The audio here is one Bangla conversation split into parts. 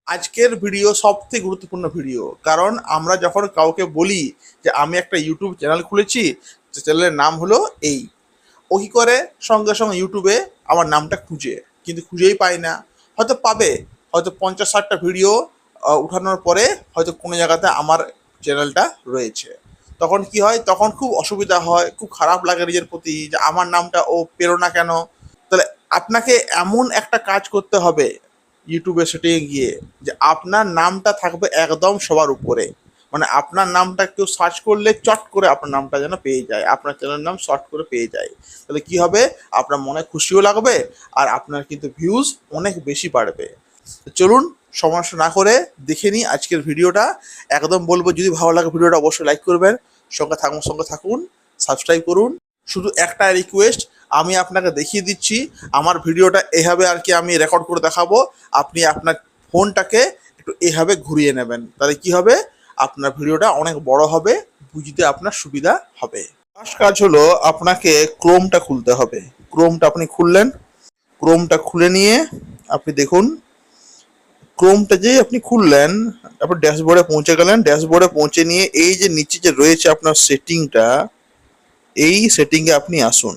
আজকের ভিডিও সবথেকে গুরুত্বপূর্ণ ভিডিও, কারণ আমরা যখন কাউকে বলি যে আমি একটা ইউটিউব চ্যানেল খুলেছি, চ্যানেলের নাম হলো এই, ও কী করে সঙ্গে সঙ্গে ইউটিউবে আমার নামটা খুঁজে, কিন্তু খুঁজেই পায় না। হয়তো পাবে, হয়তো 50-60টা ভিডিও উঠানোর পরে হয়তো কোনো জায়গাতে আমার চ্যানেলটা রয়েছে। তখন কি হয়, তখন খুব অসুবিধা হয়, খুব খারাপ লাগে নিজের প্রতি যে আমার নামটা ও পেলো না কেন। তাহলে আপনাকে এমন একটা কাজ করতে হবে ইউটিউবে সেটিংয়ে গিয়ে, যে আপনার নামটা থাকবে একদম সবার উপরে। মানে আপনার নামটা কেউ সার্চ করলে চট করে আপনার নামটা যেন পেয়ে যায়, আপনার চ্যানেলের নাম শর্ট করে পেয়ে যায়। তাহলে কি হবে, আপনার মনে খুশিও লাগবে আর আপনার কিন্তু ভিউজ অনেক বেশি বাড়বে। তো চলুন সমস্যা না করে দেখে নিই আজকের ভিডিওটা। একদম বলবো, যদি ভালো লাগে ভিডিওটা অবশ্যই লাইক করবেন, সঙ্গে থাকুন, সাবস্ক্রাইব করুন। শুধু একটা রিকোয়েস্ট, আমি আপনাকে দেখিয়ে দিচ্ছি আমার ভিডিওটা এভাবে আর কি আমি রেকর্ড করে দেখাবো। আপনি আপনার ফোনটাকে একটু এভাবে ঘুরিয়ে নেবেন, তাহলে কি হবে, আপনার ভিডিওটা অনেক বড় হবে, বুঝতে আপনার সুবিধা হবে। ফার্স্ট কাজ হলো আপনাকে ক্রোমটা খুলতে হবে। ক্রোমটা আপনি খুললেন, ক্রোমটা খুলে নিয়ে আপনি দেখুন, ক্রোমটা যেই আপনি খুললেন, তারপর ড্যাশবোর্ডে পৌঁছে গেলেন। ড্যাশবোর্ডে পৌঁছে নিয়ে এই যে নিচে যে রয়েছে আপনার সেটিংটা, এই সেটিংয়ে আপনি আসুন।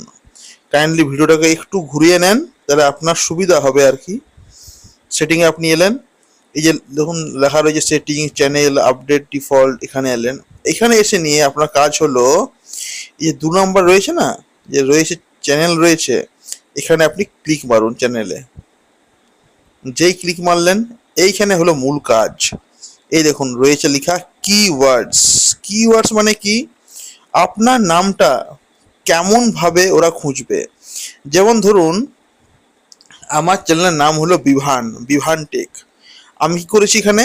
কাইন্ডলি ভিডিওটাকে একটু ঘুরিয়ে নেন, তাহলে আপনার সুবিধা হবে আর কি। সেটিংয়ে আপনি এলেন, এই যে দেখুন লেখা রয়েছে সেটিং, চ্যানেল, আপডেট, ডিফল্ট, এখানে এলেন। এখানে এসে নিয়ে আপনার কাজ হলো, এই যে 2 নম্বর রয়েছে না, যে রয়েছে চ্যানেল রয়েছে, এখানে আপনি ক্লিক মারুন চ্যানেলে। যেই ক্লিক মারলেন, এইখানে হলো মূল কাজ। এই দেখুন রয়েছে লেখা কিওয়ার্ডস। কিওয়ার্ডস মানে কি, আপনার নামটা কেমন ভাবে ওরা খুঁজবে। যেমন ধরুন আমার চ্যানেলের নাম হলো বিভান, বিভান টেক। আমি কি করেছি এখানে,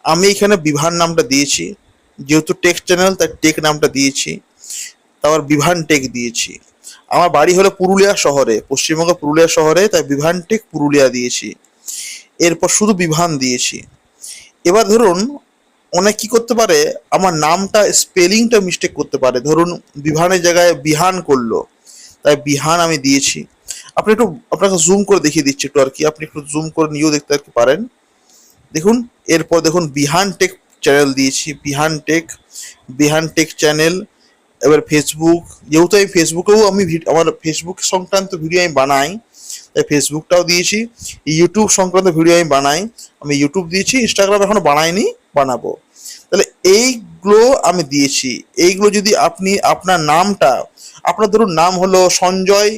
আমি এখানে বিভান নামটা দিয়েছি, যেহেতু টেক চ্যানেল তাই টেক নামটা দিয়েছি, তারপর বিভান টেক দিয়েছি। আমার বাড়ি হলো পুরুলিয়া শহরে, পশ্চিমবঙ্গের পুরুলিয়া শহরে, তাই বিভান টেক পুরুলিয়া দিয়েছি। এরপর শুধু বিভান দিয়েছি। এবার ধরুন অনেক কি করতে পারে, আমার নামটা স্পেলিংটা মিস্টেক করতে পারে, ধরুন বিভানের জায়গায় বিহান করলো, তাই বিহান আমি দিয়েছি। আপনি একটু, আপনাকে জুম করে দেখিয়ে দিচ্ছি একটু আর কি, আপনি একটু জুম করে নিয়েও দেখতে আর কি পারেন। দেখুন, এরপর দেখুন বিহান টেক চ্যানেল দিয়েছি, বিহান টেক, বিহান টেক চ্যানেল। এবার ফেসবুক, যেহেতু আমি ফেসবুকেও আমি আমার ফেসবুক সংক্রান্ত ভিডিও আমি বানাই, তাই ফেসবুকটাও দিয়েছি। ইউটিউব সংক্রান্ত ভিডিও আমি বানাই, আমি ইউটিউব দিয়েছি। ইনস্টাগ্রাম এখনো বানাইনি, বানাবো। তাহলে এইগুলো আমি দিয়েছি। এইগুলো যদি আপনি আপনার নামটা, আপনার ধরুন নাম হলো সঞ্জয়,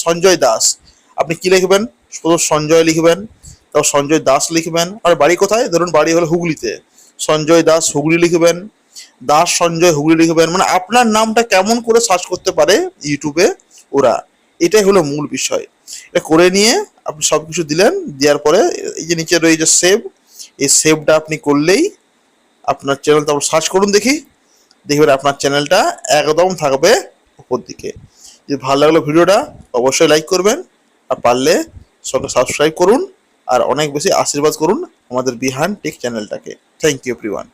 সঞ্জয় দাস, আপনি কি লিখবেন, শুধু সঞ্জয় লিখবেন, তারপর সঞ্জয় দাস লিখবেন। আর বাড়ি কোথায়, ধরুন বাড়ি হলো হুগলিতে, সঞ্জয় দাস হুগলি লিখবেন, দাস সঞ্জয় হুগলি লিখবেন। মানে আপনার নামটা কেমন করে সার্চ করতে পারে ইউটিউবে ওরা, এটাই হলো মূল বিষয়। এটা করে নিয়ে আপনি সব কিছু দিলেন, দেওয়ার পরে এই যে নিচে রয়েছে সেভ, এই সেভটা আপনি করলেই আপনার চ্যানেল, তারপর সার্চ করুন, দেখবেন আপনার চ্যানেলটা একদম থাকবে উপর দিকে। যদি ভালো লাগলো ভিডিওটা অবশ্যই লাইক করবেন, আর পারলে সঙ্গে সাবস্ক্রাইব করুন, আর অনেক বেশি আশীর্বাদ করুন আমাদের বিহান টেক চ্যানেলটাকে। Thank you everyone.